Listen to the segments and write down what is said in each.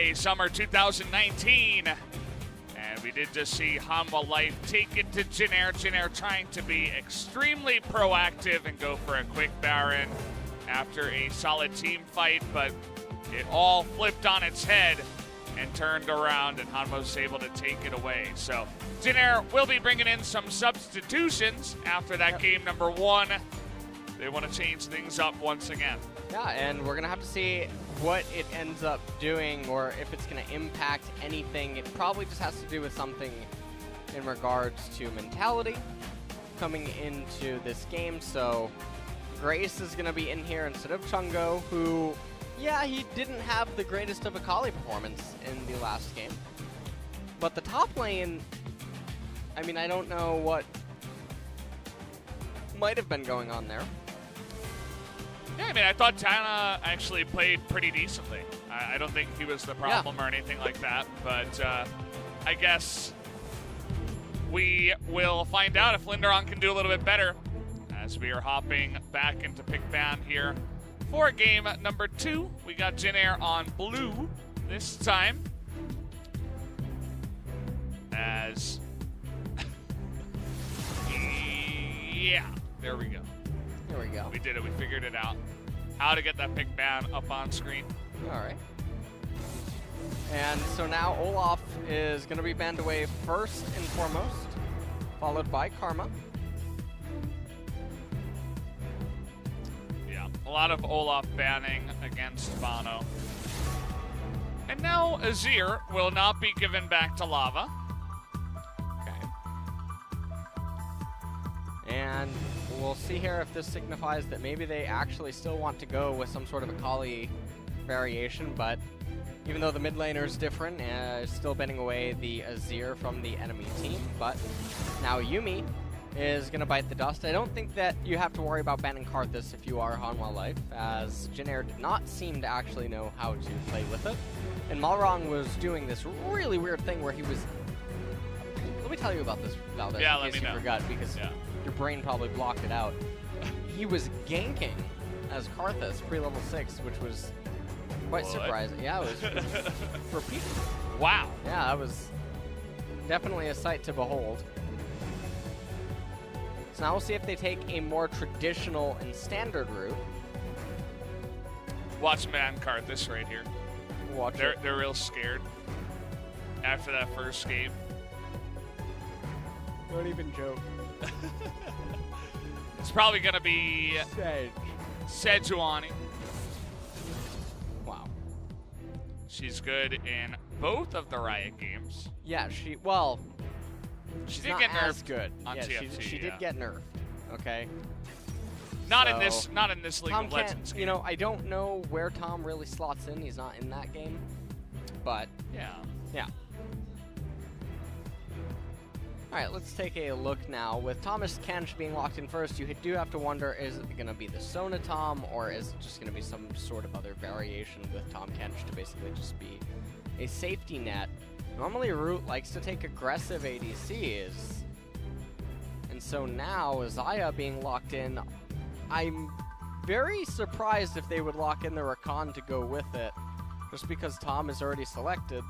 LCK Summer 2019. And we did just see Hanwha Life take it to Jin Air. Jin Air trying to be extremely proactive and go for a quick Baron after a solid team fight, but it all flipped on its head and turned around, and Hanwha was able to take it away. So Jin Air will be bringing in some substitutions after that game number 1. They want to change things up once again. Yeah, and we're going to have to see what it ends up doing, or if it's going to impact anything. It probably just has to do with something in regards to mentality coming into this game. So Grace is going to be in here instead of Chungo, who, yeah, he didn't have the greatest of Akali performance in the last game. But the top lane, I mean, I don't know what might have been going on there. Yeah, I mean, I thought Tana actually played pretty decently. I don't think he was the problem or anything like that, but I guess we will find out if Lindarang can do a little bit better as we are hopping back into pick ban here for game number 2. We got Jin Air on blue this time as yeah, there we go. There we go. We did it. We figured it out. How to get that pick ban up on screen. All right. And so now Olaf is going to be banned away first and foremost, followed by Karma. Yeah, a lot of Olaf banning against bonO. And now Azir will not be given back to Lava. Okay. And we'll see here if this signifies that maybe they actually still want to go with some sort of Akali variation, but even though the mid laner is different, still banning away the Azir from the enemy team. But now Yuumi is going to bite the dust. I don't think that you have to worry about banning Karthus if you are Hanwha Life, as Jin Air did not seem to actually know how to play with it. And Malrang was doing this really weird thing where he was... Let me tell you about this, Valdez, in case you forgot, because your brain probably blocked it out. He was ganking as Karthus pre-level 6, which was quite surprising. Yeah, it was for people. Wow. Yeah, that was definitely a sight to behold. So now we'll see if they take a more traditional and standard route. Watch man Karthus right here. Watch they're real scared after that first game. Don't even joke. It's probably going to be Sejuani. Wow. She's good in both of the Riot games. Yeah, she did get nerfed as good on TFT. She did get nerfed. Okay. Not in this League of Legends game. You know, I don't know where Tom really slots in. He's not in that game. But yeah. All right, let's take a look now. With Thomas Kench being locked in first, you do have to wonder, is it going to be the Sona Tom, or is it just going to be some sort of other variation with Tom Kench to basically just be a safety net? Normally, Root likes to take aggressive ADCs. And so now, Xayah being locked in, I'm very surprised if they would lock in the Rakan to go with it, just because Tom is already selected.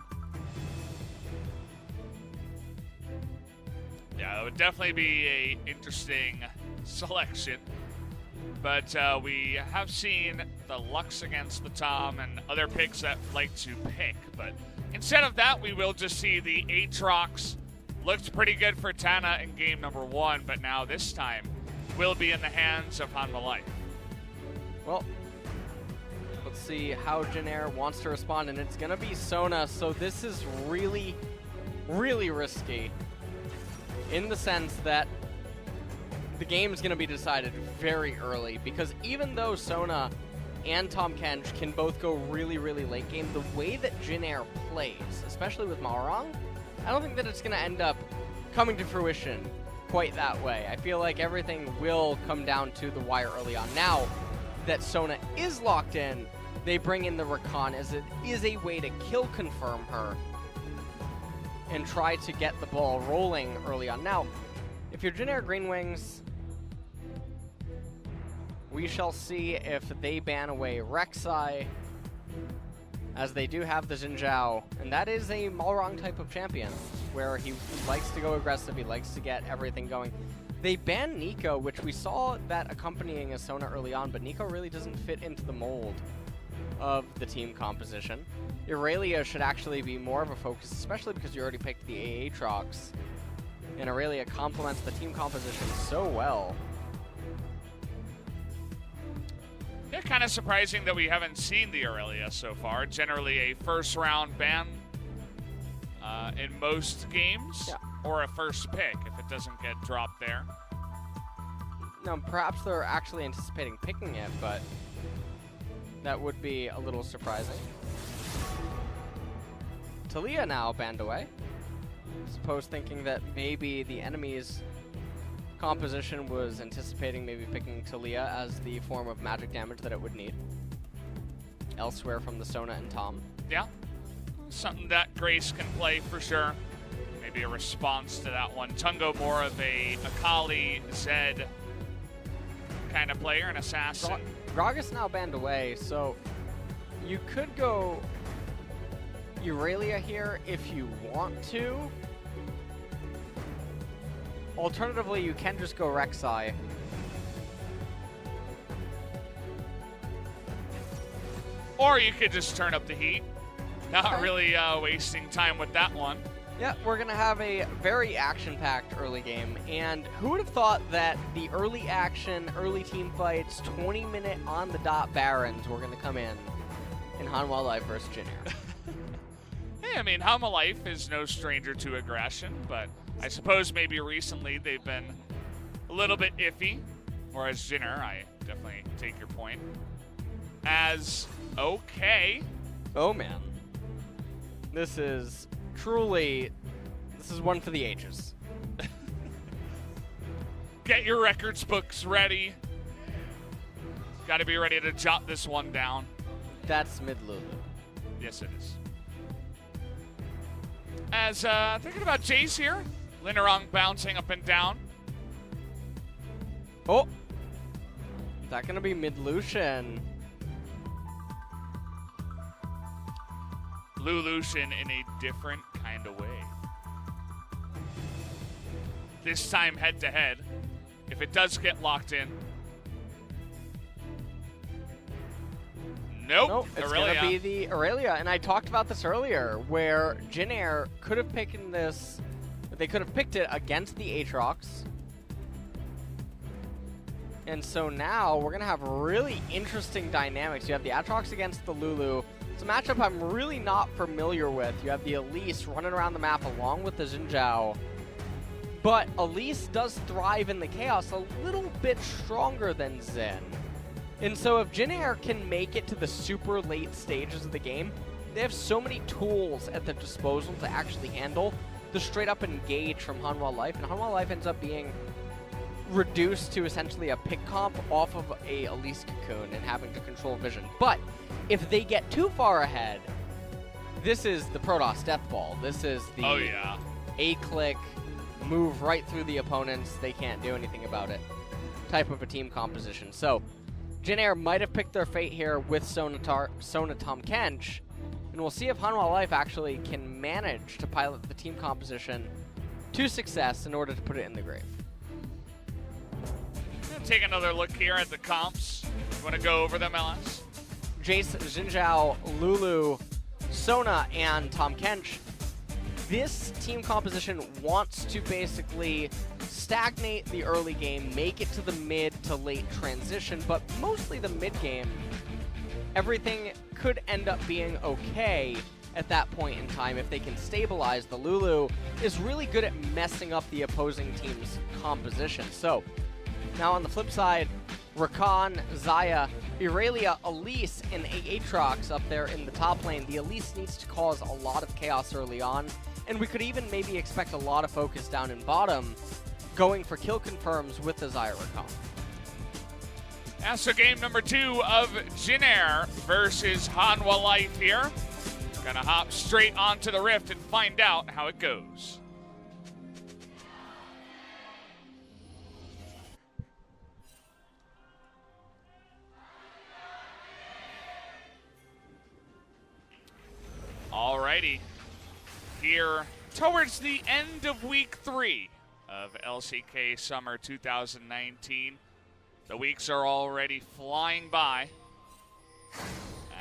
Yeah, that would definitely be a interesting selection. But we have seen the Lux against the Tom and other picks that like to pick. But instead of that, we will just see the Aatrox. Looked pretty good for Tana in game number 1, but now this time will be in the hands of Hanwha Life. Well, let's see how Jin Air wants to respond, and it's going to be Sona, so this is really, really risky in the sense that the game's going to be decided very early, because even though Sona and Tom Kench can both go really, really late game, the way that Jin Air plays, especially with Malrang, I don't think that it's going to end up coming to fruition quite that way. I feel like everything will come down to the wire early on. Now that Sona is locked in, they bring in the Rakan as it is a way to kill confirm her and try to get the ball rolling early on. Now, if you're Jin Air Greenwings, we shall see if they ban away Rek'Sai as they do have the Jin Zhao, and that is a Malrang type of champion, where he likes to go aggressive, he likes to get everything going. They banned Nico, which we saw that accompanying a Sona early on, but Nico really doesn't fit into the mold of the team composition. Irelia should actually be more of a focus, especially because you already picked the Aatrox, and Irelia complements the team composition so well. Yeah, kind of surprising that we haven't seen the Irelia so far. Generally a first round ban in most games, yeah, or a first pick if it doesn't get dropped there. Now, perhaps they're actually anticipating picking it, but that would be a little surprising. Talia now banned away. Suppose thinking that maybe the enemy's composition was anticipating maybe picking Talia as the form of magic damage that it would need elsewhere from the Sona and Tom. Yeah, something that Grace can play for sure. Maybe a response to that one. Tungo more of a Akali, Zed kind of player, an assassin. Gragas now banned away, so you could go Irelia here if you want to. Alternatively, you can just go Rek'Sai. Or you could just turn up the heat. Not really wasting time with that one. Yeah, we're going to have a very action-packed early game, and who would have thought that the early action, early team fights, 20-minute on-the-dot Barons were going to come in Hanwha Life versus Jin Air. Hey, I mean, Hanwha Life is no stranger to aggression, but I suppose maybe recently they've been a little bit iffy, whereas Jin Air, I definitely take your point, as okay. Oh, man. This is truly, this is one for the ages. Get your records books ready. Got to be ready to jot this one down. That's mid Lulu. Yes, it is. As thinking about Jace here, Lindarang bouncing up and down. Oh, is that gonna be mid Lucian? Blue Lucian in a different kind of way. This time head to head. If it does get locked in. Nope, it's Irelia. gonna be the Irelia, and I talked about this earlier, where Jin Air could have picked this, they could have picked it against the Aatrox. And so now we're gonna have really interesting dynamics. You have the Aatrox against the Lulu. It's a matchup I'm really not familiar with. You have the Elise running around the map along with the Jin Zhao. But Elise does thrive in the chaos a little bit stronger than Zen. And so if Jin Air can make it to the super late stages of the game, they have so many tools at their disposal to actually handle the straight up engage from Hanwha Life. And Hanwha Life ends up being reduced to essentially a pick comp off of a Elise Cocoon and having to control vision. But if they get too far ahead, this is the Protoss Death Ball. This is the A-click, move right through the opponents, they can't do anything about it type of a team composition. So Jin Air might have picked their fate here with Sona Tom Kench, and we'll see if Hanwha Life actually can manage to pilot the team composition to success in order to put it in the grave. Take another look here at the comps. You want to go over them, LS? Jace, Jin Zhao, Lulu, Sona, and Tom Kench. This team composition wants to basically stagnate the early game, make it to the mid to late transition, but mostly the mid game. Everything could end up being okay at that point in time if they can stabilize. The Lulu is really good at messing up the opposing team's composition. So now on the flip side, Rakan, Xayah, Irelia, Elise, and Aatrox up there in the top lane. The Elise needs to cause a lot of chaos early on, and we could even maybe expect a lot of focus down in bottom, going for kill confirms with the Xayah Rakan. Yeah, so game number 2 of Jin Air versus Hanwha Life here. Gonna hop straight onto the Rift and find out how it goes. Alrighty. Here towards the end of week 3 of LCK Summer 2019. The weeks are already flying by,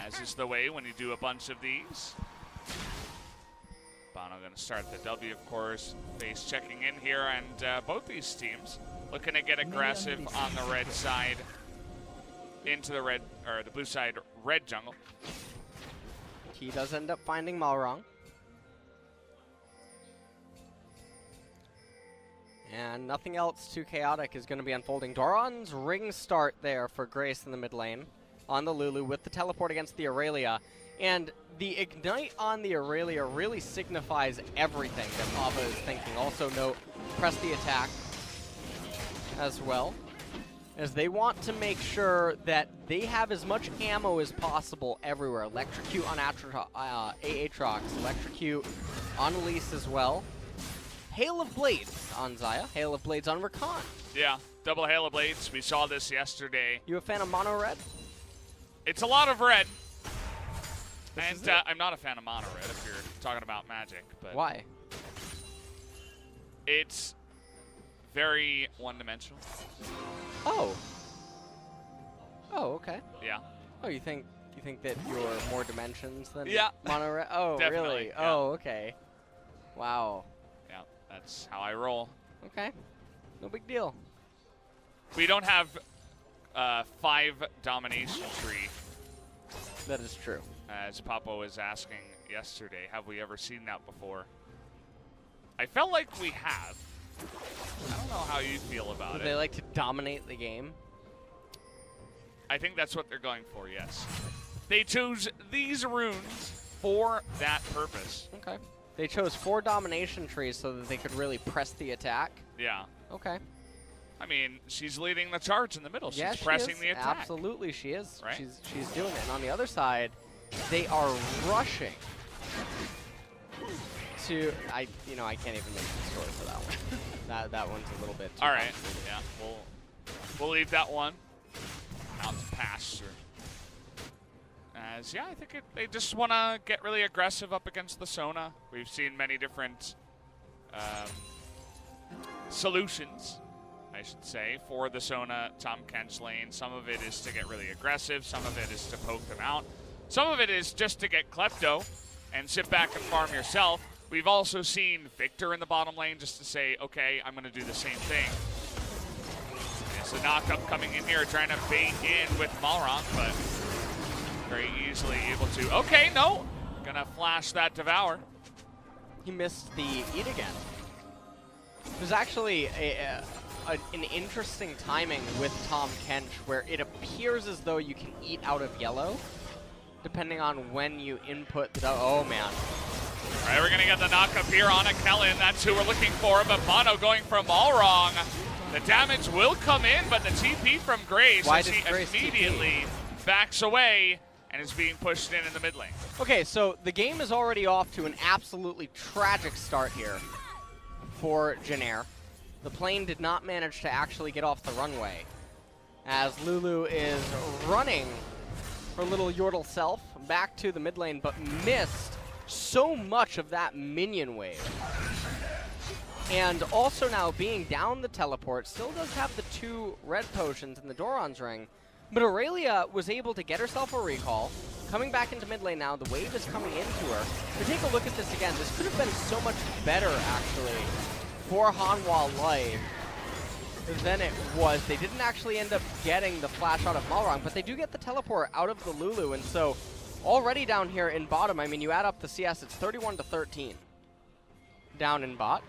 as is the way when you do a bunch of these. bonO going to start the W, of course. Face checking in here, and both these teams looking to get aggressive on the red side into the red, or the blue side red jungle. He does end up finding Malrang. And nothing else too chaotic is going to be unfolding. Doran's ring start there for Grace in the mid lane on the Lulu with the teleport against the Aurelia. And the ignite on the Aurelia really signifies everything that Ava is thinking. Also note, press the attack as well, as they want to make sure that they have as much ammo as possible everywhere. Electrocute on Aatrox, Electrocute on Elise as well. Hail of Blades on Xayah, Hail of Blades on Rakan. Yeah, double Hail of Blades. We saw this yesterday. You a fan of mono red? It's a lot of red. And I'm not a fan of mono red if you're talking about Magic. But why? It's very one-dimensional. Oh. Oh, okay. Yeah. Oh, you think that you're more dimensions than yeah. mono red? Oh, definitely, really? Yeah. Oh, okay. Wow. Yeah, that's how I roll. Okay. No big deal. We don't have 5 domination tree. That is true. As Papo was asking yesterday, have we ever seen that before? I felt like we have. I don't know how you feel about it. They like to dominate the game. I think that's what they're going for, yes. They chose these runes for that purpose. Okay. They chose 4 domination trees so that they could really press the attack. Yeah. Okay. I mean, she's leading the charge in the middle. Yeah, she's pressing the attack. Absolutely, she is. Right? She's doing it. And on the other side, they are rushing to. I can't even make the story for that one. that one's a little bit too all right. complicated. Yeah. We'll leave that one out to pasture. As yeah, I think they just want to get really aggressive up against the Sona. We've seen many different solutions, I should say, for the Sona Tom Kench lane. Some of it is to get really aggressive. Some of it is to poke them out. Some of it is just to get Klepto and sit back and farm yourself. We've also seen Victor in the bottom lane just to say, okay, I'm going to do the same thing. It's a knock-up coming in here, trying to bait in with Malrang, but very easily able to. Okay, no. Going to flash that Devour. He missed the eat again. It was actually an interesting timing with Tom Kench, where it appears as though you can eat out of yellow, depending on when you input the. Oh man! All right, we're gonna get the knock-up here on a Kellin. That's who we're looking for. But bonO going from Malrang. The damage will come in, but the TP from Grace, as he immediately backs away and is being pushed in the mid lane. Okay, so the game is already off to an absolutely tragic start here for Jin Air. The plane did not manage to actually get off the runway, as Lulu is running her little Yordle self back to the mid lane, but missed so much of that minion wave. And also now being down the teleport, still does have the 2 red potions in the Doran's ring, but Aurelia was able to get herself a recall. Coming back into mid lane now, the wave is coming into her. But take a look at this again. This could have been so much better, actually, for Hanwha Life than it was. They didn't actually end up getting the flash out of Malrang, but they do get the teleport out of the Lulu, and so already down here in bottom, I mean, you add up the CS, it's 31-13 down in bot.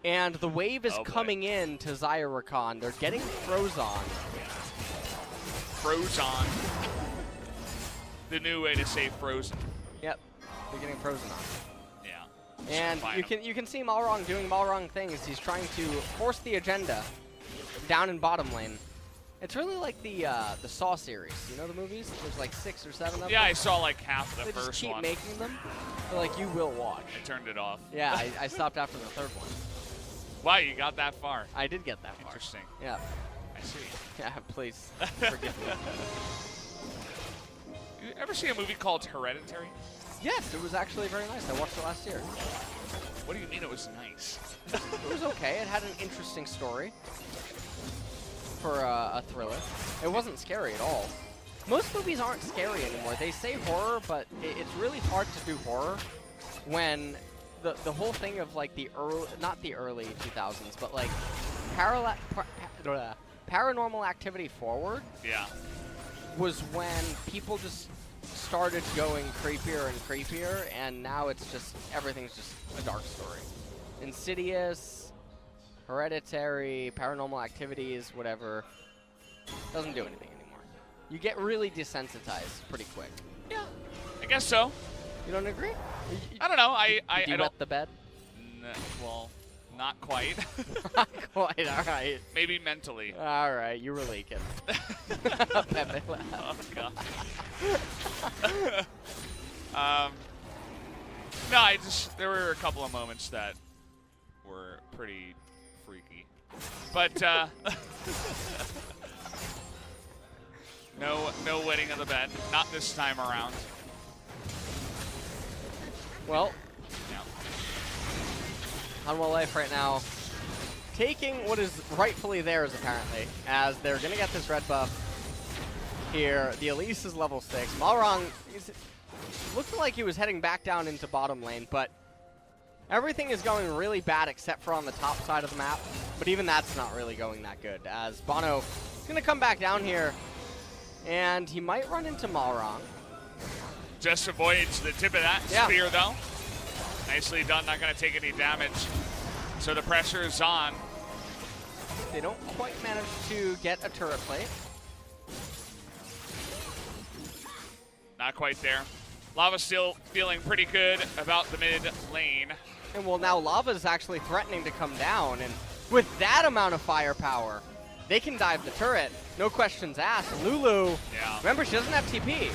And the wave is coming in to Xayah Rakan. They're getting Frozon. Frozon. The new way to say frozen. Yep, they're getting frozen on. Yeah. And you can see Malrang doing Malrang things. He's trying to force the agenda down in bottom lane. It's really like the Saw series. You know the movies? There's like 6 or 7 of them. Yeah, I saw like half the they first just keep one. making them. So like you will watch. I turned it off. Yeah, I stopped after the 3rd one. Wow, you got that far. I did get that far. Interesting. Yeah. I see. Yeah, please forgive me. You ever see a movie called Hereditary? Yes, it was actually very nice. I watched it last year. What do you mean it was nice? It was okay. It had an interesting story for a thriller. It wasn't scary at all. Most movies aren't scary anymore. They say horror, but it's really hard to do horror when the whole thing of like the early, not the early 2000s, but like Paranormal Activity forward. Yeah. Was when people just started going creepier and creepier, and now it's just, everything's just a dark story. Insidious, Hereditary, Paranormal Activities, whatever, doesn't do anything anymore. You get really desensitized pretty quick. Yeah, I guess so. You don't agree? I don't know. I don't wet the bed? Well, not quite. Not quite, all right. Maybe mentally. All right, you were leaking. Oh, God. No, there were a couple of moments that were pretty freaky. But, no wetting of the bed. Not this time around. Well, yeah. Hanwha Life right now taking what is rightfully theirs, apparently, as they're going to get this red buff here. The Elise is level 6. Malrang looked like he was heading back down into bottom lane, but everything is going really bad except for on the top side of the map. But even that's not really going that good, as bonO is going to come back down here, and he might run into Malrang. Just avoids the tip of that spear, though. Nicely done, not going to take any damage. So the pressure is on. They don't quite manage to get a turret plate. Not quite there. Lava still feeling pretty good about the mid lane. And well, now Lava's actually threatening to come down, and with that amount of firepower, they can dive the turret. No questions asked. Lulu, remember, she doesn't have TP.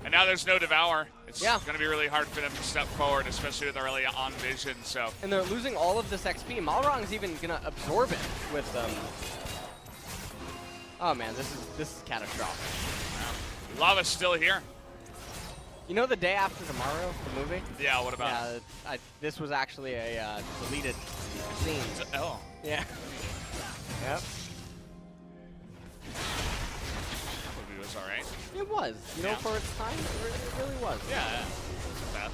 And now there's no Devour. It's going to be really hard for them to step forward, especially with Aurelia on vision. So. And they're losing all of this XP. Malrang's even going to absorb it with them. Oh man, this is catastrophic. Wow. Lava's still here. You know The Day After Tomorrow, the movie? Yeah, what about? Yeah, this was actually a deleted scene. Oh. Yeah. Yep. Movie was all right. It was. You know, for its time, it really was. Yeah. Not bad.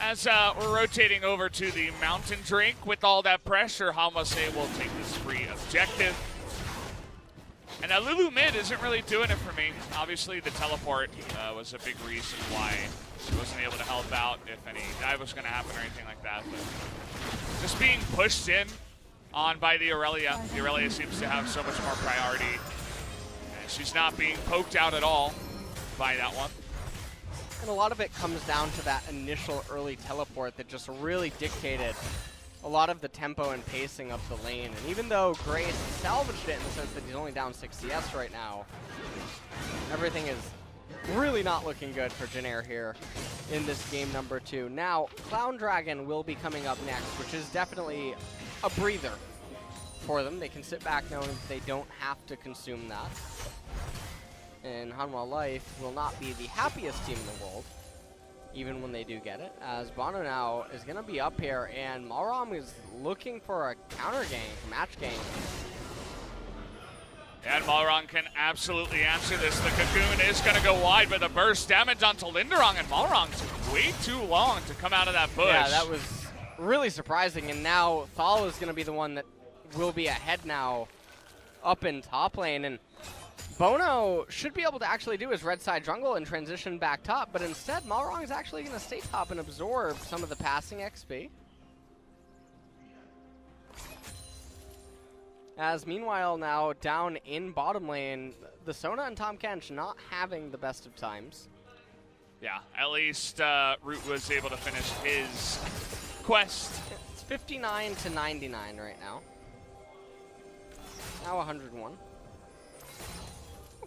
As we're rotating over to the Mountain Drink, with all that pressure, Hanwha say we'll take this free objective. And that Lulu mid isn't really doing it for me. Obviously, the teleport was a big reason why she wasn't able to help out if any dive was going to happen or anything like that. But just being pushed in on by the Aurelia. The Aurelia seems to have so much more priority. And she's not being poked out at all by that one. And a lot of it comes down to that initial early teleport that just really dictated a lot of the tempo and pacing of the lane. And even though Grace salvaged it in the sense that he's only down 6 CS right now, everything is really not looking good for Jin Air here in this game number 2. Now, Clown Dragon will be coming up next, which is definitely a breather for them. They can sit back knowing that they don't have to consume that. And Hanwha Life will not be the happiest team in the world, even when they do get it, as bonO now is going to be up here, and Malrang is looking for a counter gank, match gank. And Malrang can absolutely answer this. The Cocoon is going to go wide, but the burst damage onto Lindarang, and Malrang took way too long to come out of that bush. Yeah, that was really surprising, and now Thal is going to be the one that will be ahead now up in top lane, and bonO should be able to actually do his red side jungle and transition back top, but instead Malrang is actually going to stay top and absorb some of the passing XP. As meanwhile now down in bottom lane, the Sona and Tahm Kench not having the best of times. Yeah, at least Root was able to finish his quest. It's 59 to 99 right now. Now 101.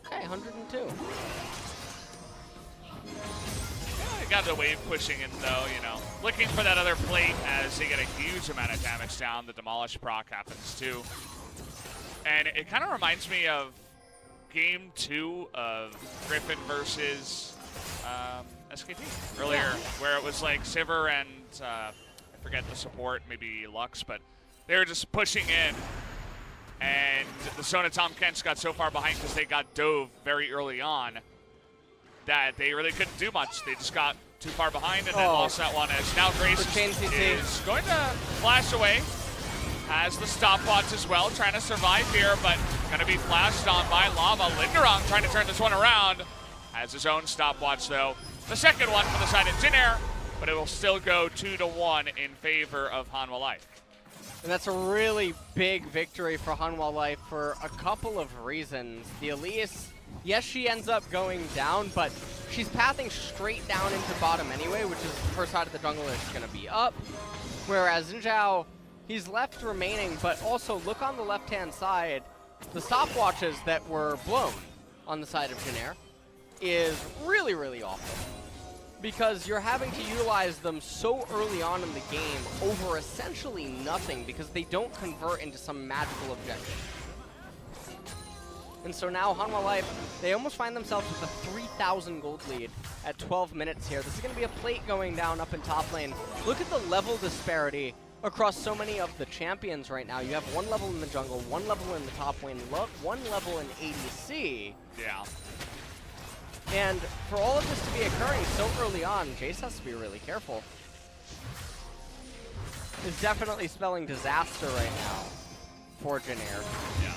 Okay, 102. Yeah, got the wave pushing in though, you know. Looking for that other plate as they get a huge amount of damage down. The Demolish proc happens too. And it kind of reminds me of Game 2 of Griffin versus SKT earlier, where it was like Sivir and I forget the support, maybe Lux, but they were just pushing in. And the Sona Tom Kents got so far behind because they got dove very early on that they really couldn't do much. They just got too far behind and then lost that one. As now Grace is going to flash away. Has the stopwatch as well, trying to survive here, but going to be flashed on by Lava. Lindarang trying to turn this one around. Has his own stopwatch though. The second one for the side of Jin Air, but it will still go 2-1 in favor of Hanwha Life. And that's a really big victory for Hanwha Life for a couple of reasons. The Elise, yes, she ends up going down, but she's pathing straight down into bottom anyway, which is her side of the jungle is going to be up. Whereas Xin, he's left remaining, but also look on the left-hand side, the stopwatches that were blown on the side of Jin Air is really, really awful. Because you're having to utilize them so early on in the game over essentially nothing because they don't convert into some magical objective. And so now Hanwha Life, they almost find themselves with a 3,000 gold lead at 12 minutes here. This is going to be a plate going down up in top lane. Look at the level disparity across so many of the champions right now. You have one level in the jungle, one level in the top lane, one level in ADC. Yeah. And for all of this to be occurring so early on, Jace has to be really careful. It's definitely spelling disaster right now for Jin Air. Yeah.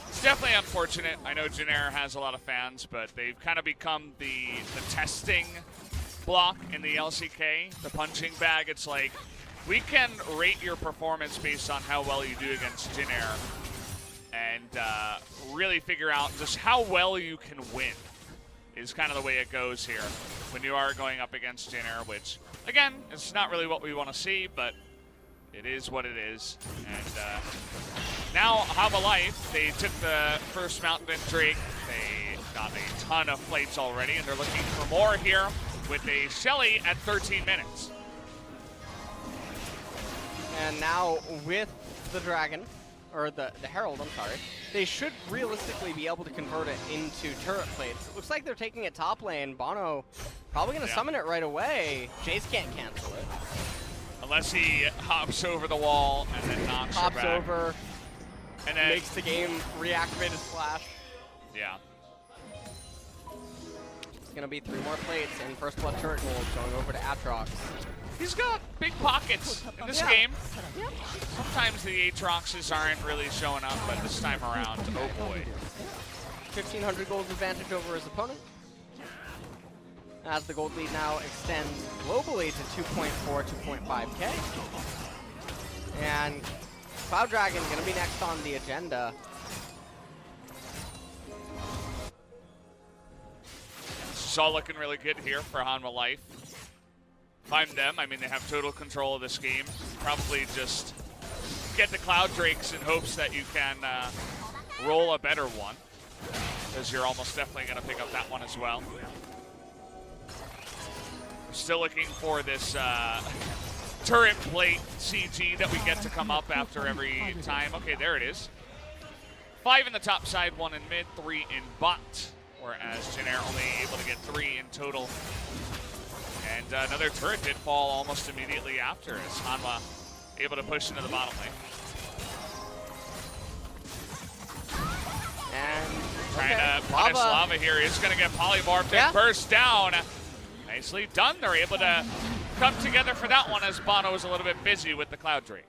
It's definitely unfortunate. I know Jin Air has a lot of fans, but they've kind of become the testing block in the LCK, the punching bag. It's like, we can rate your performance based on how well you do against Jin Air and really figure out just how well you can win. Is kind of the way it goes here when you are going up against Jin Air, which, again, it's not really what we want to see, but it is what it is. And now Hanwha Life, they took the first Mountain Drake. They got a ton of plates already, and they're looking for more here with a Shelly at 13 minutes. And now with the Dragon, or the Herald, I'm sorry, they should realistically be able to convert it into turret plates. It looks like they're taking it top lane. bonO probably going to summon it right away. Jace can't cancel it. Unless he hops over the wall and then knocks her back. Hops over, and then makes the game reactivate his flash. Yeah. It's going to be 3 more plates and first blood turret gold going over to Aatrox. He's got big pockets in this game. Yep. Sometimes the Aatroxes aren't really showing up, but this time around, oh boy. 1,500 gold advantage over his opponent. As the gold lead now extends globally to 2.4, 2.5k. And Cloud Dragon going to be next on the agenda. This is all looking really good here for Hanwha Life. If I'm them, I mean, they have total control of this game. Probably just get the Cloud Drakes in hopes that you can roll a better one, because you're almost definitely going to pick up that one as well. We're still looking for this turret plate CG that we get to come up after every time. Okay, there it is. 5 in the top side, 1 in mid, 3 in bot, whereas Jin Air only able to get 3 in total. And another turret did fall almost immediately after as Hanwha able to push into the bottom lane. And trying to punish Lava here. He's going to get polymorphed and burst down. Nicely done. They're able to come together for that one as bonO was a little bit busy with the Cloud Drake.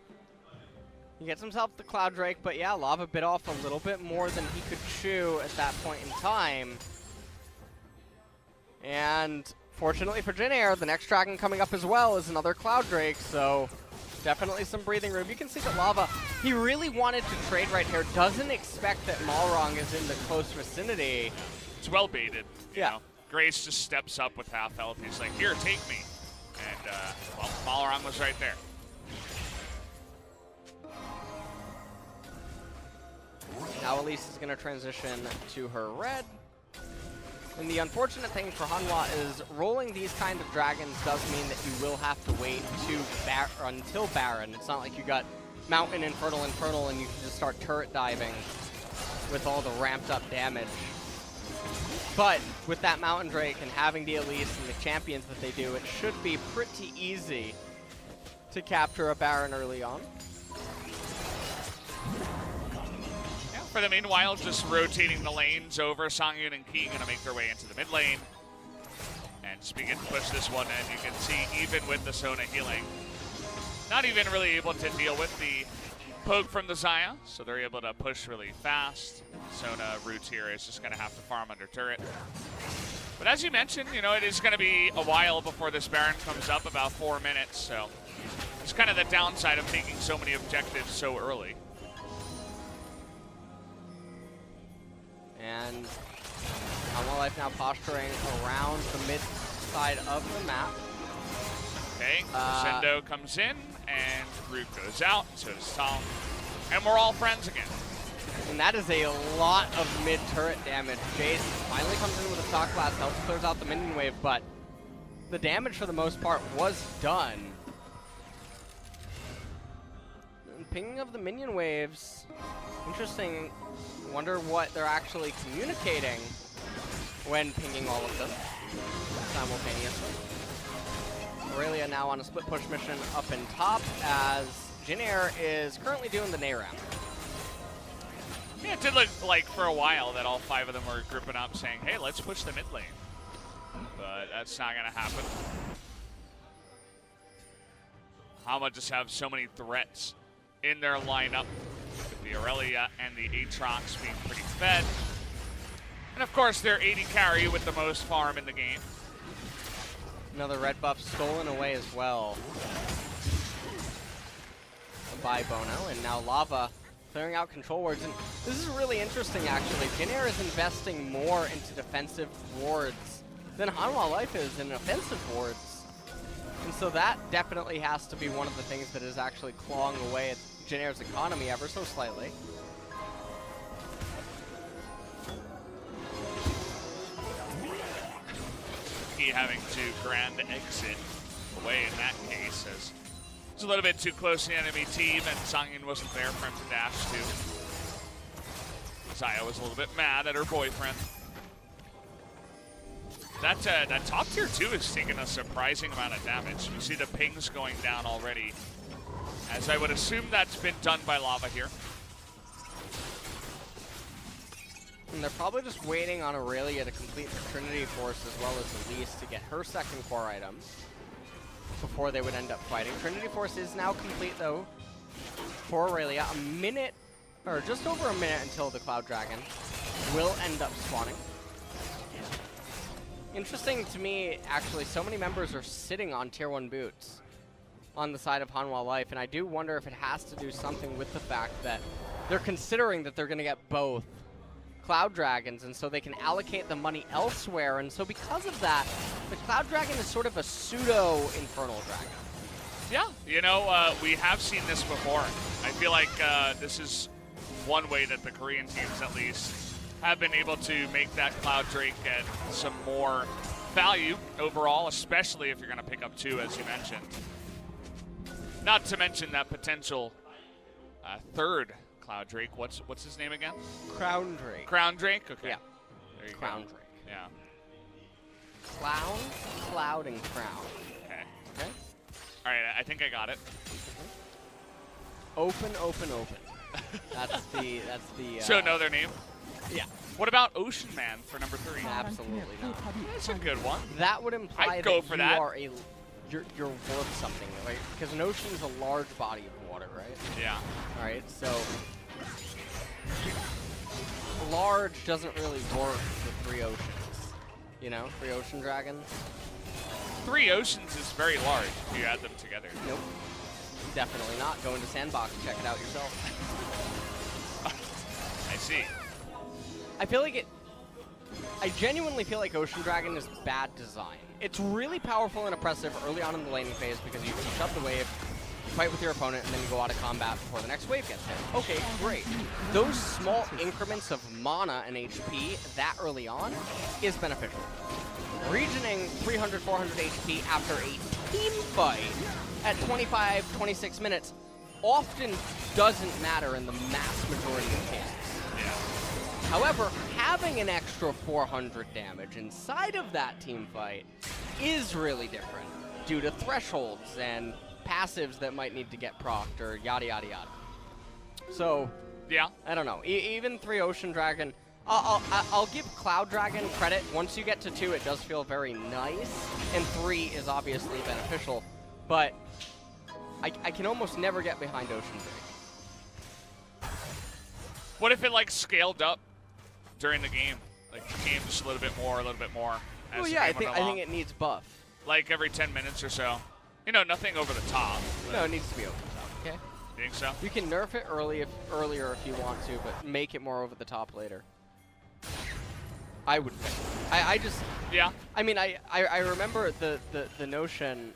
He gets himself the Cloud Drake, but yeah, Lava bit off a little bit more than he could chew at that point in time. And fortunately for Jin Air, the next dragon coming up as well is another Cloud Drake, so definitely some breathing room. You can see that Lava, he really wanted to trade right here, doesn't expect that Malrang is in the close vicinity. It's well baited. You Yeah. know. Grace just steps up with half health. He's like, here, take me. And, well, Malrang was right there. Now Elise is going to transition to her red. And the unfortunate thing for Hanwha is rolling these kind of dragons does mean that you will have to wait until Baron. It's not like you got Mountain, Infernal, and you can just start turret diving with all the ramped up damage. But with that Mountain Drake and having the Elise and the champions that they do, it should be pretty easy to capture a Baron early on. Yeah, for the meanwhile, just rotating the lanes over. Sangyoon and Key going to make their way into the mid lane. And just begin to push this one, and you can see even with the Sona healing, not even really able to deal with the poke from the Xayah, so they're able to push really fast. Sona roots here is just going to have to farm under turret. But as you mentioned, you know, it is going to be a while before this Baron comes up, about 4 minutes, so it's kind of the downside of taking so many objectives so early. And Hanwha Life now posturing around the mid side of the map. Okay, Sendo comes in, and Root goes out, so does Tom. And we're all friends again. And that is a lot of mid-turret damage. Jace finally comes in with a Shock Blast, helps clears out the minion wave, but the damage for the most part was done. And pinging of the minion waves, interesting. Wonder what they're actually communicating when pinging all of them simultaneously. Aurelia now on a split push mission up in top as Jin Air is currently doing the Nayram. Yeah, it did look like for a while that all 5 of them were grouping up saying, hey, let's push the mid lane. But that's not going to happen. Hanwha just have so many threats in their lineup, with the Aurelia and the Aatrox being pretty fed. And of course, their AD carry with the most farm in the game. Another red buff stolen away as well by bonO, and now Lava clearing out control wards. And this is really interesting, actually. Jin Air is investing more into defensive wards than Hanwha Life is in offensive wards. And so that definitely has to be one of the things that is actually clawing away at Jin Air's economy ever so slightly. He having to grand exit away in that case, as it's a little bit too close to the enemy team, and Sangyoon wasn't there for him to dash to. Xayah was a little bit mad at her boyfriend. That top tier 2 is taking a surprising amount of damage. You see the pings going down already, as I would assume that's been done by Lava here. And they're probably just waiting on Aurelia to complete the Trinity Force as well as Elise to get her second core item before they would end up fighting. Trinity Force is now complete though for Aurelia. A minute, or just over a minute until the Cloud Dragon will end up spawning. Interesting to me, actually, so many members are sitting on tier 1 boots on the side of Hanwha Life, and I do wonder if it has to do something with the fact that they're considering that they're going to get both Cloud Dragons, and so they can allocate the money elsewhere, and so because of that, the Cloud Dragon is sort of a pseudo-Infernal Dragon. Yeah, you know, we have seen this before. I feel like this is one way that the Korean teams, at least, have been able to make that Cloud Drake get some more value overall, especially if you're going to pick up 2, as you mentioned. Not to mention that potential third Cloud Drake. What's his name again? Crown Drake. Crown Drake? Okay. Yeah. There you Crown go. Drake. Yeah. Clown, Cloud, and Crown. Okay. Okay? All right, I think I got it. Open, open, open. That's the So know their name? Yeah. What about Ocean Man for number 3? Absolutely not. That's a good one. That would imply I'd go that for you that. are you're worth something, right? Because an ocean is a large body of water, right? Yeah. All right, so large doesn't really work with 3 oceans. You know, 3 ocean dragons. 3 oceans is very large if you add them together. Nope. Definitely not. Go into Sandbox, check it out yourself. I see. I feel like I genuinely feel like Ocean Dragon is bad design. It's really powerful and oppressive early on in the laning phase because you shut the wave, you fight with your opponent, and then you go out of combat before the next wave gets hit. Okay, great. Those small increments of mana and HP that early on is beneficial. Regioning 300, 400 HP after a team fight at 25, 26 minutes often doesn't matter in the mass majority of cases. Yeah. However, having an extra 400 damage inside of that team fight is really different due to thresholds and passives that might need to get procced or yada yada yada. So, yeah, I don't know. Even 3 Ocean Dragon, I'll give Cloud Dragon credit. Once you get to 2, it does feel very nice, and 3 is obviously beneficial, but I can almost never get behind Ocean Drake. What if it like scaled up during the game? Like became just a little bit more. As Well, yeah, I think it needs buff. Like every 10 minutes or so. You know, nothing over the top. No, it needs to be over the top, okay? You think so? You can nerf it earlier if you want to, but make it more over the top later. I would think. I just... Yeah. I mean, I remember the notion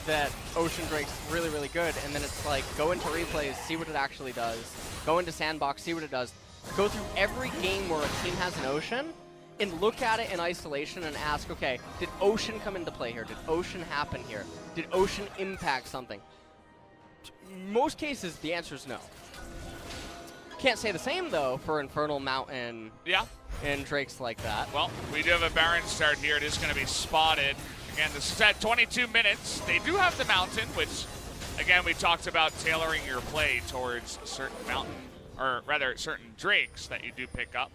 that Ocean Drake's really, really good, and then it's like, go into replays, see what it actually does. Go into Sandbox, see what it does. Go through every game where a team has an Ocean, and look at it in isolation and ask, okay, did Ocean come into play here? Did Ocean happen here? Did Ocean impact something? In most cases, the answer is no. Can't say the same, though, for Infernal Mountain and Drakes like that. Well, we do have a Baron start here. It is going to be spotted. Again, this is at 22 minutes. They do have the Mountain, which, again, we talked about tailoring your play towards certain Mountain, or rather, certain Drakes that you do pick up.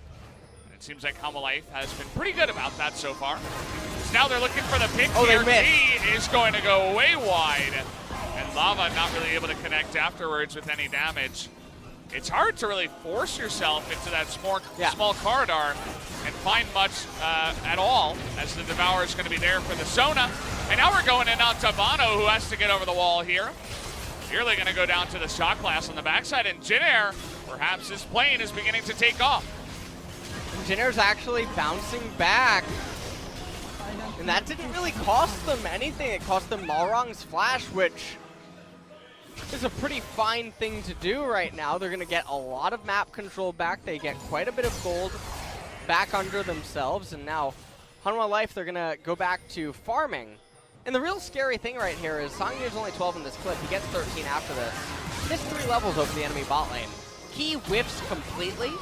And it seems like Hanwha Life has been pretty good about that so far. So now they're looking for the pick here. He is going to go way wide. And Lava not really able to connect afterwards with any damage. It's hard to really force yourself into that small corridor and find much at all, as the Devourer is going to be there for the Sona. And now we're going in on to bonO, who has to get over the wall here. Nearly going to go down to the shot glass on the backside, and Jin Air, perhaps his plane is beginning to take off. And Jin Air's actually bouncing back. And that didn't really cost them anything. It cost them Malrang's flash, which is a pretty fine thing to do right now. They're going to get a lot of map control back. They get quite a bit of gold back under themselves. And now, Hanwha Life, they're going to go back to farming. And the real scary thing right here is sangyoon's only 12 in this clip. He gets 13 after this. Missed 3 levels over the enemy bot lane. He whiffs completely.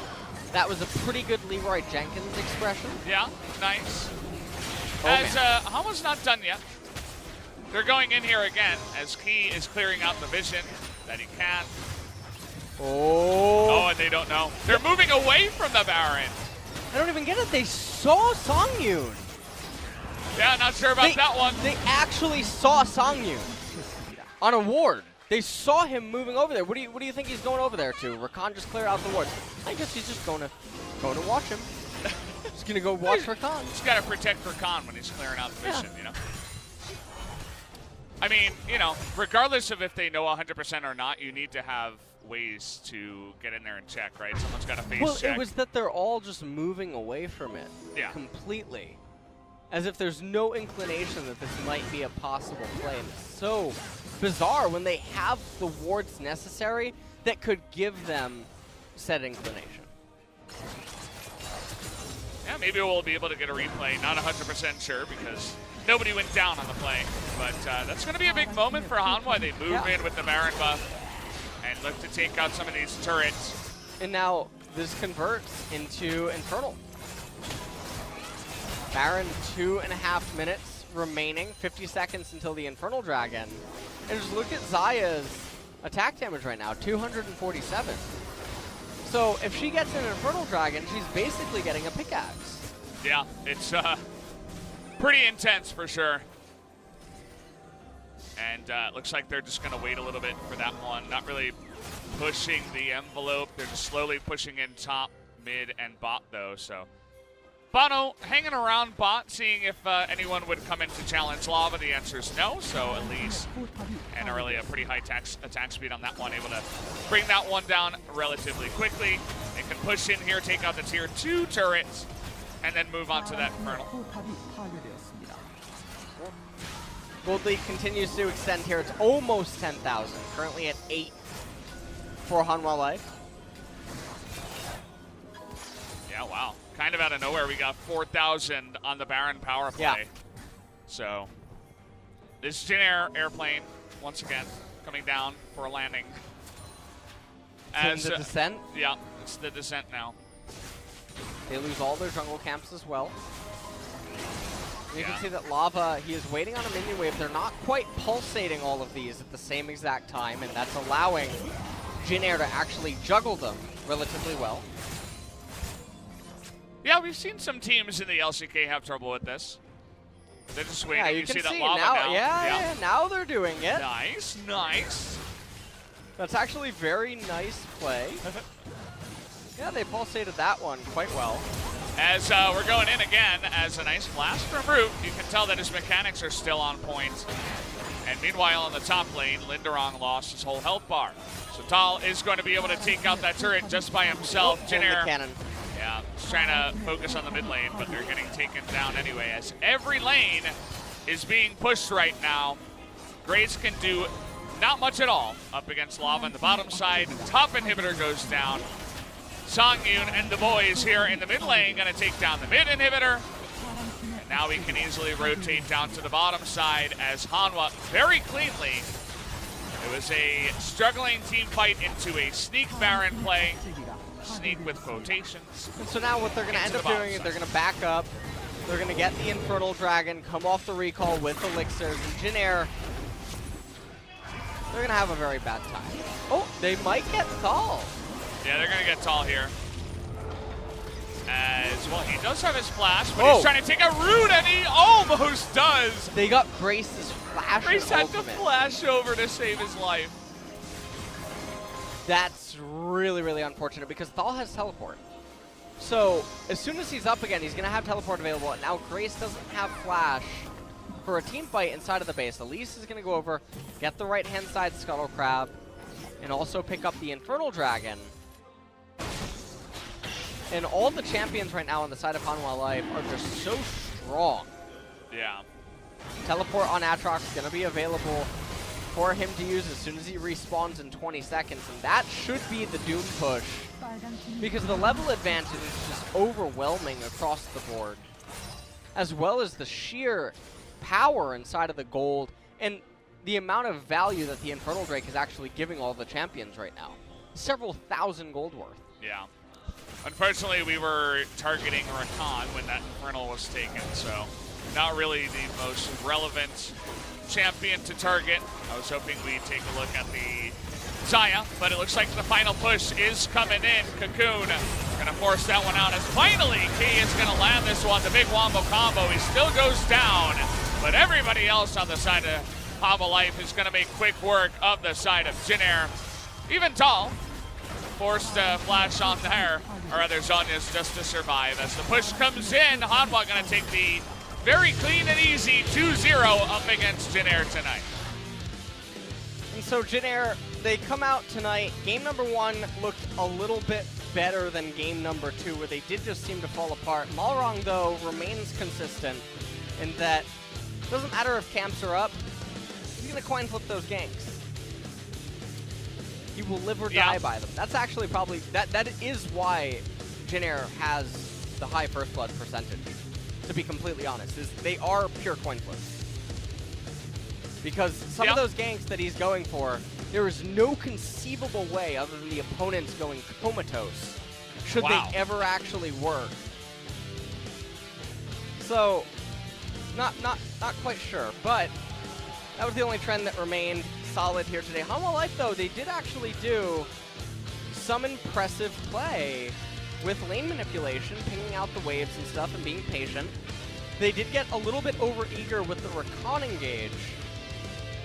That was a pretty good Leroy Jenkins expression. Yeah, nice. Oh, as Hanwha's not done yet. They're going in here again as Key is clearing out the vision that he can. Oh, and they don't know. They're moving away from the Baron. I don't even get it. They saw Sangyoon. Yeah, not sure about that one. They actually saw Sangyoon on a ward. They saw him moving over there. What do you think he's going over there to? Rakan just cleared out the ward. I guess he's just going to watch him. He's going to go watch Rakan. He's got to protect Rakan when he's clearing out the vision, you know? I mean, you know, regardless of if they know 100% or not, you need to have ways to get in there and check, right? Someone's got to face check. Well, it was that they're all just moving away from it completely. As if there's no inclination that this might be a possible play. And it's so bizarre when they have the wards necessary that could give them said inclination. Yeah, maybe we'll be able to get a replay. Not 100% sure because nobody went down on the play. But that's going to be a big moment for Hanwha. They move in with the Baron buff and look to take out some of these turrets. And now this converts into Infernal. Baron, 2.5 minutes remaining, 50 seconds until the Infernal Dragon. And just look at Xayah's attack damage right now, 247. So if she gets an Infernal Dragon, she's basically getting a pickaxe. Yeah, it's pretty intense for sure. And it looks like they're just going to wait a little bit for that one. Not really pushing the envelope. They're just slowly pushing in top, mid, and bot, though. So bonO hanging around bot, seeing if anyone would come in to challenge Lava. The answer is no, so at least, and really a pretty high attack speed on that one, able to bring that one down relatively quickly. They can push in here, take out the tier 2 turrets, and then move on to that Infernal. Gold lead continues to extend here. It's almost 10,000, currently at 8 for Hanwha Life. Yeah, wow. Kind of out of nowhere, we got 4,000 on the Baron power play. Yeah. So this Jin Air airplane, once again, coming down for a landing. As the descent? Yeah, it's the descent now. They lose all their jungle camps as well. You can see that Lava, he is waiting on a minion wave. They're not quite pulsating all of these at the same exact time, and that's allowing Jin Air to actually juggle them relatively well. Yeah, we've seen some teams in the LCK have trouble with this. They're just waiting. Yeah, you can see that see Lava now. now. Yeah, now they're doing it. Nice, nice. That's actually very nice play. Yeah, they pulsated that one quite well. As we're going in again, as a nice flash from Root, you can tell that his mechanics are still on point. And meanwhile, on the top lane, Lindarang lost his whole health bar. So Tal is going to be able to take out that turret just by himself. Jin Air, cannon. yeah, just trying to focus on the mid lane, but they're getting taken down anyway, as every lane is being pushed right now. Grace can do not much at all up against Lava on the bottom side. Top inhibitor goes down. Sangyoon and the boys here in the mid lane gonna take down the mid inhibitor. And now we can easily rotate down to the bottom side as Hanwha very cleanly. It was a struggling team fight into a sneak Baron play. Sneak with quotations. And so now what they're gonna end up doing is they're gonna back up. They're gonna get the Infernal Dragon, come off the recall with the elixirs, and Jin Air, they're gonna have a very bad time. Oh, they might get Thal. Yeah, they're gonna get Tall here. As well, he does have his flash, but he's trying to take a root, and he almost does. They got Grace's flash. Grace had to flash over to save his life. That's really, really unfortunate because Thal has teleport. So as soon as he's up again, he's gonna have teleport available. And now Grace doesn't have flash for a team fight inside of the base. Elise is gonna go over, get the right-hand side Scuttle Crab, and also pick up the Infernal Dragon. And all the champions right now on the side of Hanwha Life are just so strong. Yeah. Teleport on Aatrox is going to be available for him to use as soon as he respawns in 20 seconds. And that should be the Doom push, because the level advantage is just overwhelming across the board, as well as the sheer power inside of the gold and the amount of value that the Infernal Drake is actually giving all the champions right now. Several thousand gold worth. Yeah. Unfortunately, we were targeting Rakan when that Infernal was taken, so not really the most relevant champion to target. I was hoping we'd take a look at the Zaya, but it looks like the final push is coming in. Cocoon gonna force that one out as finally Key is gonna land this one. The big wombo combo, he still goes down, but everybody else on the side of Hanwha Life is gonna make quick work of the side of Jin Air. Even Tal forced a flash on there, or other Zhonya's just to survive. As the push comes in, Hanwha gonna take the very clean and easy 2-0 up against Jin Air tonight. And so Jin Air, they come out tonight. Game number 1 looked a little bit better than game number 2, where they did just seem to fall apart. Malrang, though, remains consistent in that it doesn't matter if camps are up, he's gonna coin flip those ganks. He will live or die by them. That's actually probably, that is why Jin Air has the high first blood percentage, to be completely honest, is they are pure coin flips. Because some of those ganks that he's going for, there is no conceivable way other than the opponents going comatose should they ever actually work. So, not quite sure, but that was the only trend that remained solid here today. Hanwha Life, though, they did actually do some impressive play with lane manipulation, pinging out the waves and stuff and being patient. They did get a little bit overeager with the Rakan engage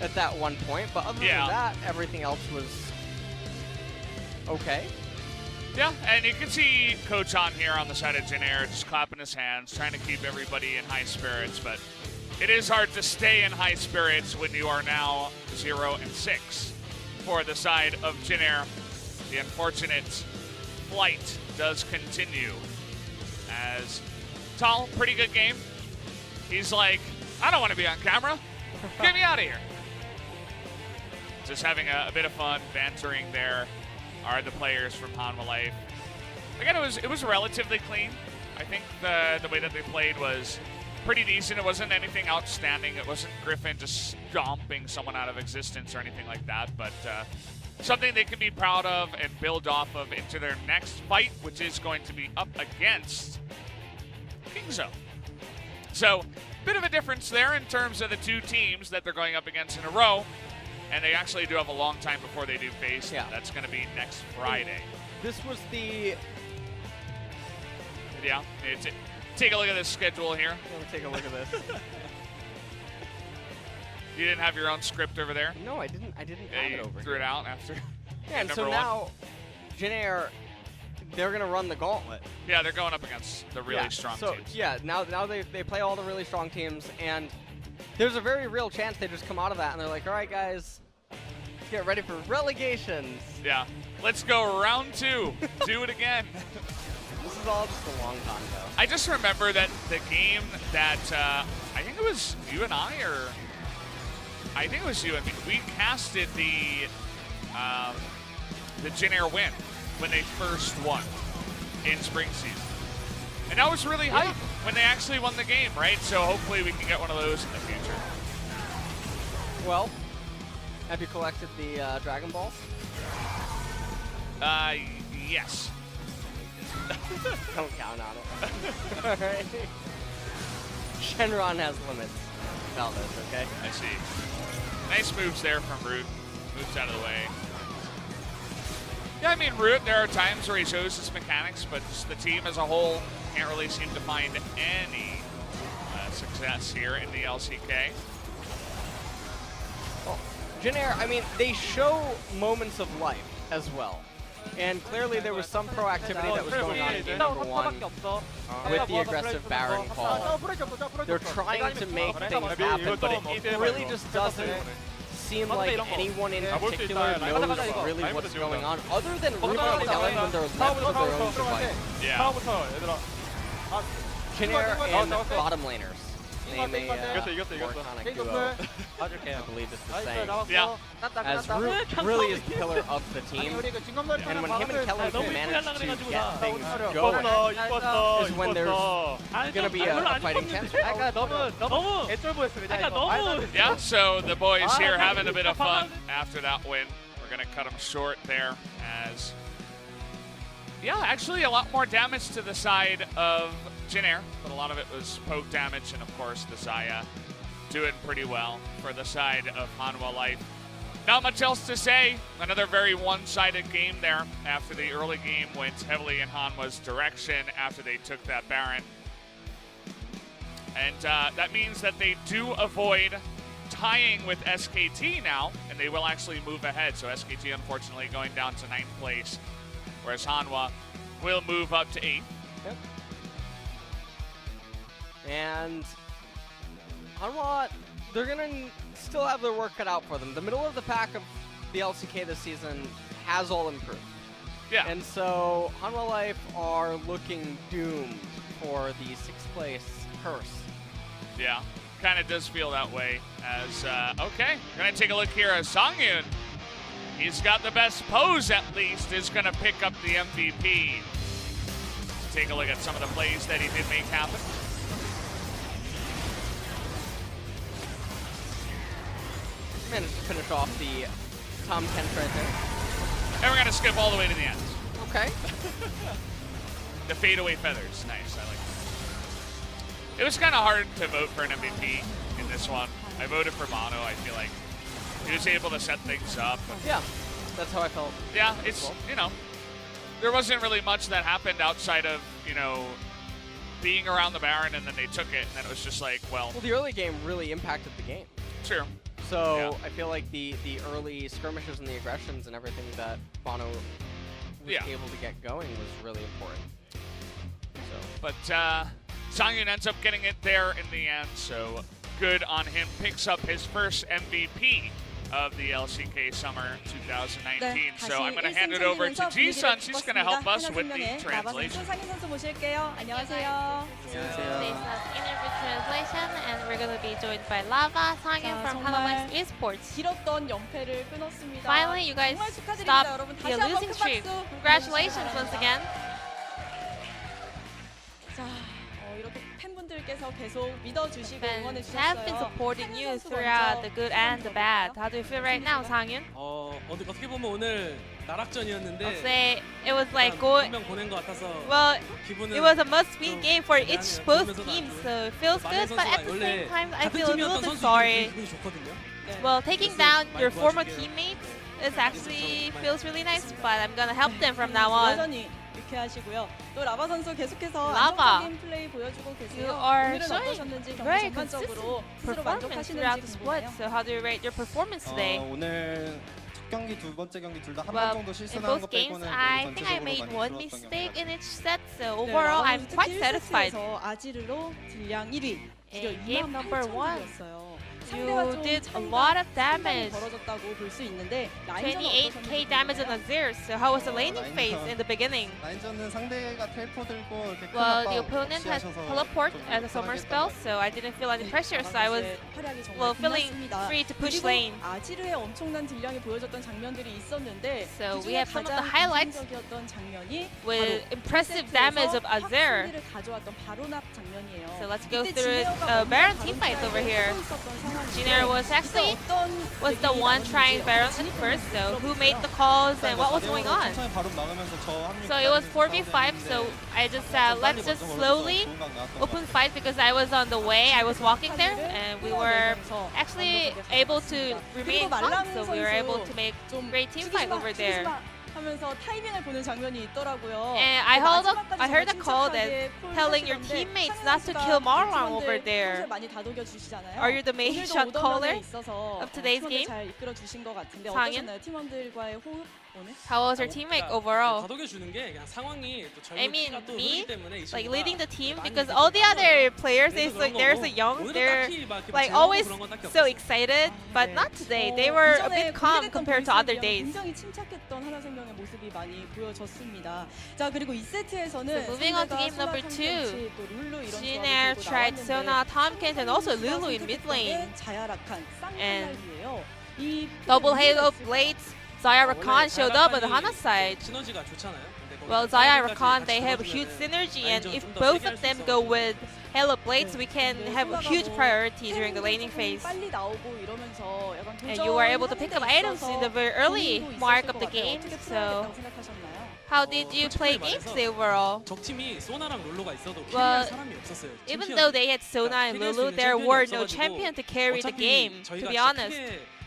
at that one point, but other than that, everything else was okay. Yeah, and you can see Coach on here on the side of Jin Air just clapping his hands, trying to keep everybody in high spirits, but it is hard to stay in high spirits when you are now 0-6 for the side of Jin Air. The unfortunate flight does continue as Tal, pretty good game. He's like, I don't want to be on camera. Get me out of here. Just having a bit of fun, bantering there are the players from Hanwha Life. Again, it was relatively clean. I think the way that they played was pretty decent. It wasn't anything outstanding. It wasn't Griffin just stomping someone out of existence or anything like that. But something they can be proud of and build off of into their next fight, which is going to be up against Kingzone. So, bit of a difference there in terms of the two teams that they're going up against in a row. And they actually do have a long time before they do face. Yeah. That's going to be next Friday. This was the... Yeah. Take a look at this schedule here. Let me take a look at this. You didn't have your own script over there? No, I didn't have it over threw here. it out after. Yeah, and so number one. now, Jin Air, they're going to run the gauntlet. Yeah, they're going up against the really strong teams. Yeah, now they play all the really strong teams, and there's a very real chance they just come out of that and they're like, all right, guys, let's get ready for relegations. Yeah. Let's go round 2. Do it again. This is all just a long time ago. I just remember that the game that, I think it was you and I think it was you and me. We casted the Jin Air win when they first won in spring season. And that was really hype when they actually won the game, right? So hopefully we can get one of those in the future. Well, have you collected the Dragon Balls? Yes. Don't count on it. All right. Shenron has limits about this, okay? I see. Nice moves there from Root. Moves out of the way. Yeah, I mean, Root, there are times where he shows his mechanics, but just the team as a whole can't really seem to find any success here in the LCK. Well, Jin Air, I mean, they show moments of life as well. And clearly there was some proactivity that was going on in game number 1 with the aggressive Baron call. They're trying to make things happen, but it really just doesn't seem like anyone in particular knows really what's going on, other than Ruben and Kellin when they're left to their own device. Yeah. Jin Air and bottom laners. Name a Morconic duo. I believe it's the same. Yeah. As Root really is the pillar of the team, and when him and Kellin can manage to get things going, is when there's going to be a fighting chance. Yeah, so the boys here having a bit of fun after that win. We're going to cut them short there as... Yeah, actually a lot more damage to the side of Jin Air, but a lot of it was poke damage, and of course the Xayah doing pretty well for the side of Hanwha Life. Not much else to say. Another very one-sided game there after the early game went heavily in Hanwha's direction after they took that Baron. And that means that they do avoid tying with SKT now, and they will actually move ahead. So SKT unfortunately going down to 9th place, whereas Hanwha will move up to 8th. Yep. And Hanwha, they're going to still have their work cut out for them. The middle of the pack of the LCK this season has all improved. Yeah. And so Hanwha Life are looking doomed for the 6th place curse. Yeah, kind of does feel that way as, okay, we're going to take a look here at sangyoon. He's got the best pose, at least, is going to pick up the MVP. Let's take a look at some of the plays that he did make happen. Managed to finish off the Tom Kent right there. And we're going to skip all the way to the end. Okay. The fadeaway feathers. Nice, I like it. It was kind of hard to vote for an MVP in this one. I voted for bonO. I feel like he was able to set things up. Yeah, that's how I felt. Yeah, it's, you know, there wasn't really much that happened outside of, you know, being around the Baron, and then they took it, and then it was just like, well, the early game really impacted the game. True. So Yeah. I feel like the early skirmishes and the aggressions and everything that bonO was able to get going was really important. So, But sangyoon ends up getting it there in the end, so good on him. Picks up his first MVP of the LCK Summer 2019. So I'm going to hand it over to Ji-sun. She's going to help us with the translation. 상인 선수 모실게요. 안녕하세요. Today's interview translation, and we're going to be joined by Lava, Sangyoon from Hanwha Esports. 길었던 연패를 끊었습니다. Finally, you guys 정말 축하드립니다, stopped 여러분. the 다시 한번 losing 큰 streak. 박수 Congratulations once again. 자, 이렇게 팬분 팬분들께서 계속 믿어주시고 Fans 응원해 have been 주셨어요. supporting you 선수 throughout 먼저 the good and the bad. How do you feel right now, Sangyoon? 어떻게 보면 오늘 나락전이었는데 I'll say it was like going. 한명 보낸 것 같아서 Well, 기분은 it was a must-win game for 미안해요. both 보면서도 안 teams, 좋아요. so it feels 만약 good. But at 선수가 the 원래 same time, I 같은 feel a little 팀이었던 bit 선수들이 sorry. 기분이 좋거든요. 네. Well, taking 그래서 down your 많이 former 도와줄게요. teammates is actually feels really nice. But I'm gonna help them from now on. 여전히 유쾌하시고요. 또 라바 선수 계속해서 라바. 안정적인 플레이 보여주고 계세요. You are 오늘은 showing 어떠셨는지 경기 very 전반적으로 스스로 Performance throughout the 만족하시는지 split. 궁금해요. So how do you rate your performance today? 오늘 첫 경기, 두 번째 경기 둘 다 한 번 Well, 정도 in 실수하는 both 것 games, 빼고는 I 그래도 think I 전체적으로 made 많이 one 좋았던 mistake in 경기였던 each set. So 네, overall, 라바 I'm 선수 quite 특히 satisfied. 1세트에서 아지르로 딜량 1위. In game number 1, 상대가 you 좀 did a 차이가 lot of 상당히 damage. 벌어졌다고 볼 수 있는데 라인전은 28k damage on Azir. So how was the laning phase in the beginning? 라인전은 상대가 텔포 들고 이렇게 큰 Well, 압박 the opponent has 없이 하셔서 teleport 좀 as a summer 편하게 spell, 했던 것 so I didn't feel any pressure. So I was feeling free to push lane. 아지르의 엄청난 딜량이 보여졌던 장면들이 있었는데 So 그중에 we have some of the 가장 highlights 인상적이었던 장면이 with 바로 impressive 세트에서 damage of 확 Azir. 승리를 가져왔던 바로납 장면이에요. So let's go 이때 through 진에어가 Baron 먼저 team 바론 fights over 트라이를 here. 하고 있었던 상황인데 Jin Air was actually was the one trying Baron at first, so who made the calls and what was going on? 천천히 바로 막으면서 저 합류 So it was 기다리면서 4v5, so I just let's just slowly open fight because I was on the way, I was walking there, and we were actually able to remain calm, so we were able to make great team fight over there. 하면서 타이밍을 보는 장면이 있더라고요. And I heard a call that telling your teammates not to kill Malrang over there. 많이 다독여 주시잖아요. Are you the main 오늘도 shot caller 있어서 of today's 팀원들 game? 잘 이끌어 주신 것 같은데 상인? 어떠셨나요? 팀원들과의 호흡 오늘? How was your teammate overall? 다독여 주는 게 그냥 상황이 또 I 젊은 mean, 피가 또 me, 흐르기 때문에 이 like 친구가 leading the team 많이 because 이렇게 all the other 하더라고요. players, 그래서 like 그런 they're 거고, so young, 오늘은 they're 딱히 막 이렇게 like 제어하고 always 그런 건 딱히 so 없었어요. excited, but 네. not today. They were a bit calm 이전에 compared to other days. 굉장히 침착했던 하나생명의 모습이 많이 보여졌습니다. 자 그리고 이 세트에서는 So moving on to game number 2, Jin Air tried Sona, Tompkins, and also Lulu in mid lane. And double halo blades. Zaya Rakan showed up on the Hana side. 시너지가 좋잖아요. 근데 거기 Well, Zaya and 끝까지 Rakan, 같이 they have 들어주면은 huge synergy, and 라인전 if 좀더 both 세게 할 of 수 them 있어서 go with Halo Blades, we can have a huge priority during the laning phase. 빨리 나오고 이러면서 약간 And you were able to pick up items in the very early mark of the game, so how did you play games today overall? 적 팀이 소나랑 룰루가 있어도 Well, 캐리할 사람이 없었어요. Even though they had Sona and Lulu, there were no champion to carry the game, to be honest.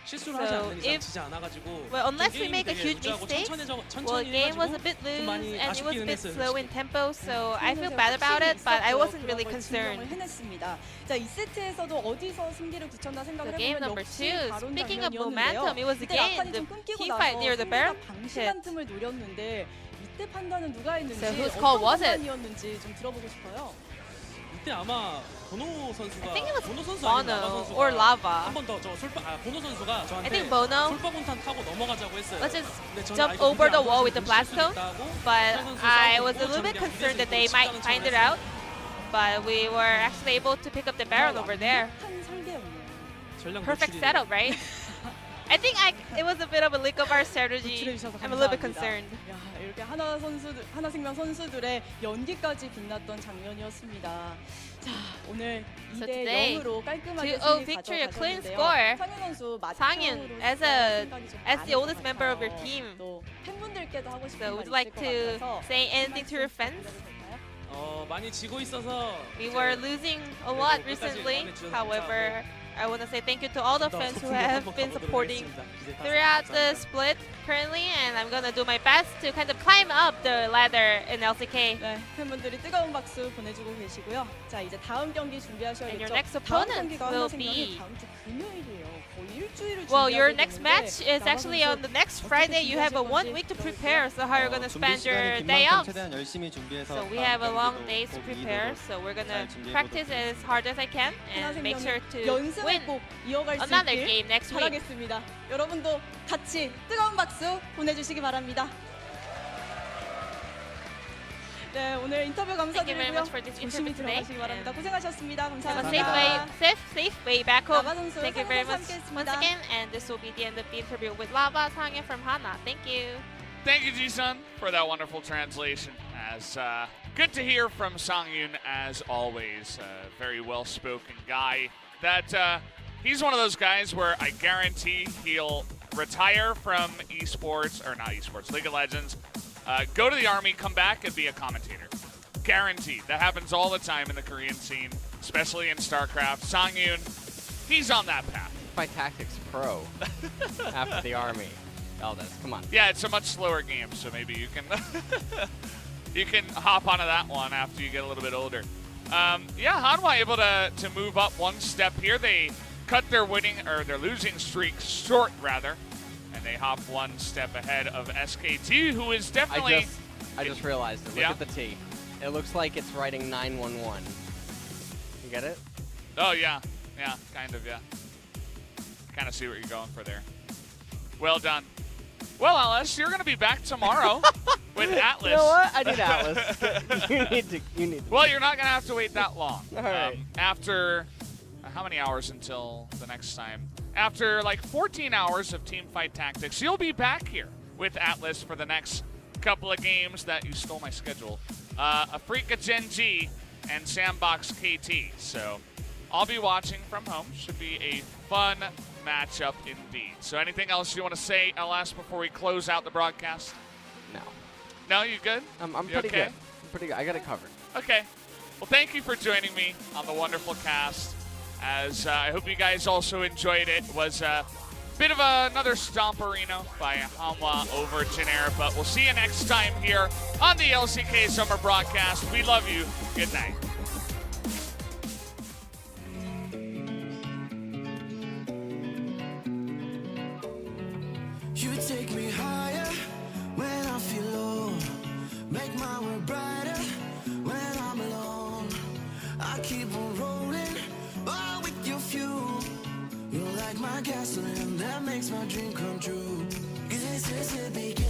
실수를 하지 So 않는 이상 if- 지지 않아가지고 Well, unless we 게임이 make a 되게 huge 루즈하고 mistake, 천천히 well, the game was a 해가지고 bit loose 좀 많이 and it was a 아쉽기는 bit 했어요, slow in tempo, so I feel bad about it, but I wasn't really concerned. 해냈습니다. 자, 이 세트에서도 어디서 승기를 붙였나 생각을 So game 해보면 number 역시 2, 바론 speaking of 장면이었는데요. momentum, it was 이때 again 라칸이 the 좀 끊기고 team 나서 fight near the 상대가 Baron 방심한 pit. 틈을 노렸는데 이때 판단은 누가 했는지 So whose 어떤 call was it? 판단이었는지 좀 들어보고 싶어요. 이때 아마 bonO 선수가 I think it was bonO 선수 아니면 라바 bonO 선수가 or Lava. 한번 더 저 bonO 선수가 I 저한테 think bonO. 솔바군탄 타고 넘어가자고 했어요. Let's just 근데 저는 jump 이거 over the 그게 안 wall with the 보여서 blast 질 cone, 수도 있다고 but 선 선수 I 싸우고 was a little bit 저는 그냥 concerned that 미드에서 they 이거 might 집가는 find it 차원에서 out, but we were actually able to pick up the Baron over there. 완벽한 설계였네요. 전략 Perfect 노출이네요. setup, right? I think it was a bit of a leak of our strategy. 노출해주셔서 I'm a little bit 감사합니다. concerned. 야, 이렇게 하나생명 선수들의 연기까지 빛났던 장면이었습니다. 자, 오늘 So 2대 today, 0으로 깔끔하게 2-0 승리 victory, a clean 가져가셨는데요. score. 상윤 선수 상윤, as the oldest member of your team. 또 팬분들께도 하고 싶은 So 말 would you 있을 like 것 to 같아서 say anything to your fans? 많이 지고 있어서 We 이제 were losing a lot 끝까지 recently. 응원해주셔서 However, I want to say thank you to all the 더 fans who 소풍도 have 한번 been 가보도록 supporting 하겠습니다. 기대 throughout the 감사합니다. split currently, and I'm gonna do my best to kind of climb up the ladder in LCK. 네, 팬분들이 뜨거운 박수 보내주고 계시고요. 자, 이제 다음 경기 준비하셔야겠죠. And your next 다음 opponent 경기가 will 하나생명이 be- 다음 주 금요일이에요. 거의 일주일을 Well, your 준비하게 next 되는데 match is 라바 actually 선수 on the next 어떻게 Friday. You have a 준비하실 1 건지 week to 들어볼까요? prepare. So how are you gonna 준비 spend 시간이 your 긴 day 만큼 off? 최대한 열심히 준비해서 So we 다음 have a long 경기도 days to 꼭 prepare. 이기도록 So we're gonna 잘 준비해 practice 보도록 as hard as I can and make sure to 연승을 win 꼭 이어갈 수 another 있길 game next week. 바라겠습니다. 여러분도 같이 뜨거운 박수 보내주시기 바랍니다. 네, 오늘 인터뷰 Thank you very 감사드리고요. much for this 조심히 interview today. 들어가시기 바랍니다. And 고생하셨습니다. have a 감사합니다. safe way back home. 라바 선수 Thank you very much 함께했습니다. once again, and this will be the end of the interview with Lava Sangyoon from Hana. Thank you. Thank you, Ji-sun, for that wonderful translation. As good to hear from Sangyoon as always. Very well-spoken guy. That he's one of those guys where I guarantee he'll retire from esports, or not esports, League of Legends, go to the army, come back, and be a commentator. Guaranteed. That happens all the time in the Korean scene, especially in StarCraft. Sangyoon, he's on that path. Fight Tactics Pro after the army. Eldest, come on. Yeah, it's a much slower game, so maybe you can you can hop onto that one after you get a little bit older. Yeah, Hanwha able to move up one step here. They cut their losing streak short, rather, and they hop one step ahead of SKT, who is definitely. I just realized it. Look at the T. It looks like it's writing 911. You get it? Oh yeah, kind of, yeah. Kind of see what you're going for there. Well done. Well, Alice, you're going to be back tomorrow with Atlas. You know what? I need Atlas. You need to. Well, you're not going to have to wait that long. All right. After, how many hours until the next time? After like 14 hours of Teamfight Tactics, you'll be back here with Atlas for the next couple of games that you stole my schedule. Afrika Gen G and Sandbox KT. So I'll be watching from home. Should be a fun matchup indeed. So anything else you want to say, LS, before we close out the broadcast? No. No, you good? I'm You pretty okay? good. I'm pretty good. I got it covered. Okay. Well, thank you for joining me on the wonderful cast. As I hope you guys also enjoyed it. It was a bit of another stomperino by Hanwha over Jin Air, but we'll see you next time here on the LCK Summer broadcast. We love you. Good night. You take me higher when I feel low. Make my world brighter when I'm alone. I keep on rolling, all with your fuel. You're like my gasoline that makes my dream come true. 'Cause this is the beginning.